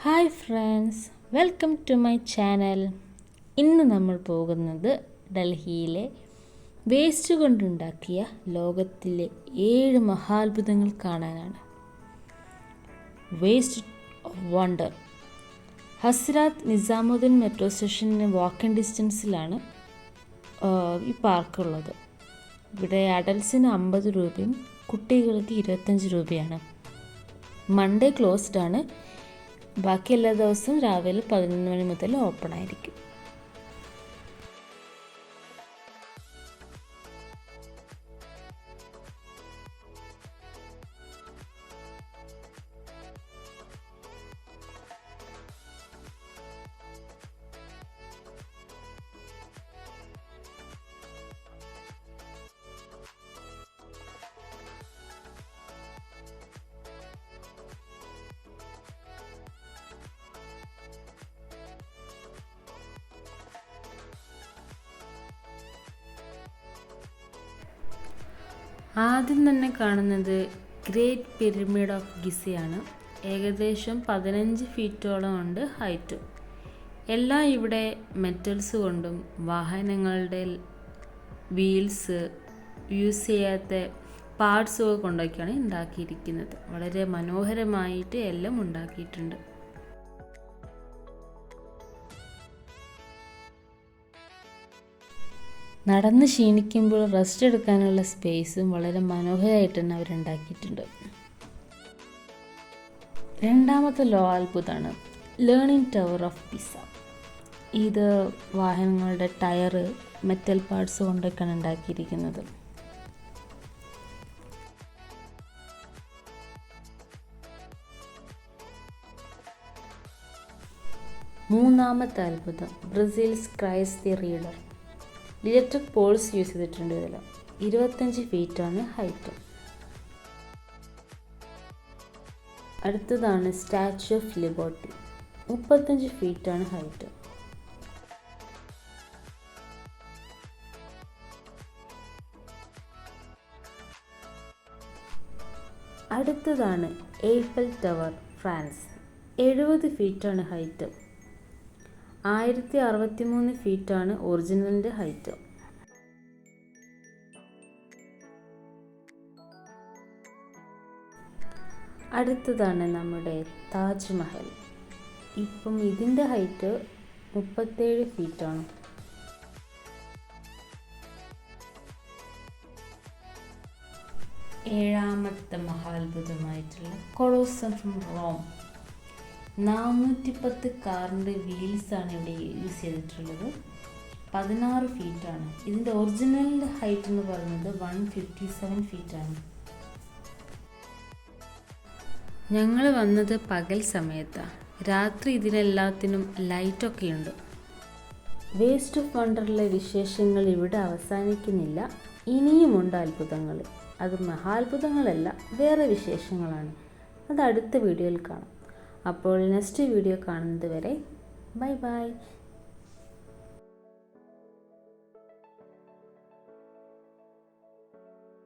Hi friends, welcome to my channel. ഇന്ന് നമ്മൾ പോകുന്നത് ഡൽഹിയിലെ വേസ്റ്റ് കൊണ്ടുണ്ടാക്കിയ ലോകത്തിലെ 7 മഹാത്ഭുതങ്ങൾ കാണാനാണ്. Waste of wonder. Hazrat Nizamuddin metro station walking ഡിസ്റ്റൻസിലാണ് ഈ പാർക്കുള്ളത്. ഇവിടെ അഡൽസിന് 50 രൂപയും കുട്ടികൾക്ക് 25 രൂപയാണ്. മൺഡേ ക്ലോസ്ഡ് ആണ്. ബാക്കി എല്ലാ ദിവസവും രാവിലെ 11 മണി മുതൽ ഓപ്പൺ ആയിരിക്കും. ആദ്യം തന്നെ കാണുന്നത് ഗ്രേറ്റ് പിരമിഡ് ഓഫ് ഗിസയാണ്. ഏകദേശം 15 ഫീറ്റോളം ഉണ്ട് ഹൈറ്റ്. എല്ലാം ഇവിടെ മെറ്റൽസ് കൊണ്ടും വാഹനങ്ങളുടെ വീൽസ്, യൂസ് ചെയ്യാത്ത പാർട്സ് കൊണ്ടൊക്കെയാണ് ഉണ്ടാക്കിയിരിക്കുന്നത്. വളരെ മനോഹരമായിട്ട് എല്ലാം ഉണ്ടാക്കിയിട്ടുണ്ട്. നടന്ന് ക്ഷീണിക്കുമ്പോൾ റെസ്റ്റ് എടുക്കാനുള്ള സ്പേസും വളരെ മനോഹരമായിട്ട് തന്നെ അവരുണ്ടാക്കിയിട്ടുണ്ട്. രണ്ടാമത്തെ അത്ഭുതമാണ് ലേണിംഗ് ടവർ ഓഫ് പിസ. ഇത് വാഹനങ്ങളുടെ ടയറ്, മെറ്റൽ പാർട്സ് കൊണ്ടൊക്കെയാണ് ഉണ്ടാക്കിയിരിക്കുന്നത്. മൂന്നാമത്തെ അത്ഭുതം Brazil's Christ the Redeemer. Electric poles use ചെയ്തിട്ടുണ്ട്. ഇതിൽ 25 ഫീറ്റാണ് ഹൈറ്റ്. അടുത്തതാണ് സ്റ്റാച്യു ഓഫ് ലിബർട്ടി. 35 ഫീറ്റാണ് ഹൈറ്റ്. അടുത്തതാണ് എയ്ഫൽ ടവർ, ഫ്രാൻസ്. 70 ഫീറ്റാണ് ഹൈറ്റ്. 1063 ഫീറ്റാണ് ഒറിജിനലിൻ്റെ ഹൈറ്റ്. അടുത്തതാണ് നമ്മുടെ താജ്മഹൽ. ഇപ്പം ഇതിൻ്റെ ഹൈറ്റ് 37 ഫീറ്റാണ്. ഏഴാമത്തെ മഹാത്ഭുതമായിട്ടുള്ള കൊളോസം ഫ്രം റോം. 410 കാറിൻ്റെ വീൽസാണ് ഇവിടെ യൂസ് ചെയ്തിട്ടുള്ളത്. 16 ഫീറ്റാണ്. ഇതിൻ്റെ ഒറിജിനലിൻ്റെ ഹൈറ്റ് എന്ന് പറയുന്നത് 157 ഫീറ്റാണ്. ഞങ്ങൾ വന്നത് പകൽ സമയത്താണ്. രാത്രി ഇതിനെല്ലാത്തിനും ലൈറ്റൊക്കെ ഉണ്ട്. വേസ്റ്റ് ഓഫ് വണ്ടറിലെ വിശേഷങ്ങൾ ഇവിടെ അവസാനിക്കുന്നില്ല. ഇനിയുമുണ്ട് അത്ഭുതങ്ങൾ. അത് മഹാത്ഭുതങ്ങളല്ല, വേറെ വിശേഷങ്ങളാണ്. അത് അടുത്ത വീഡിയോയിൽ കാണാം. അപ്പോൾ നെക്സ്റ്റ് വീഡിയോ കാണുന്നത് വരെ ബൈ ബൈ.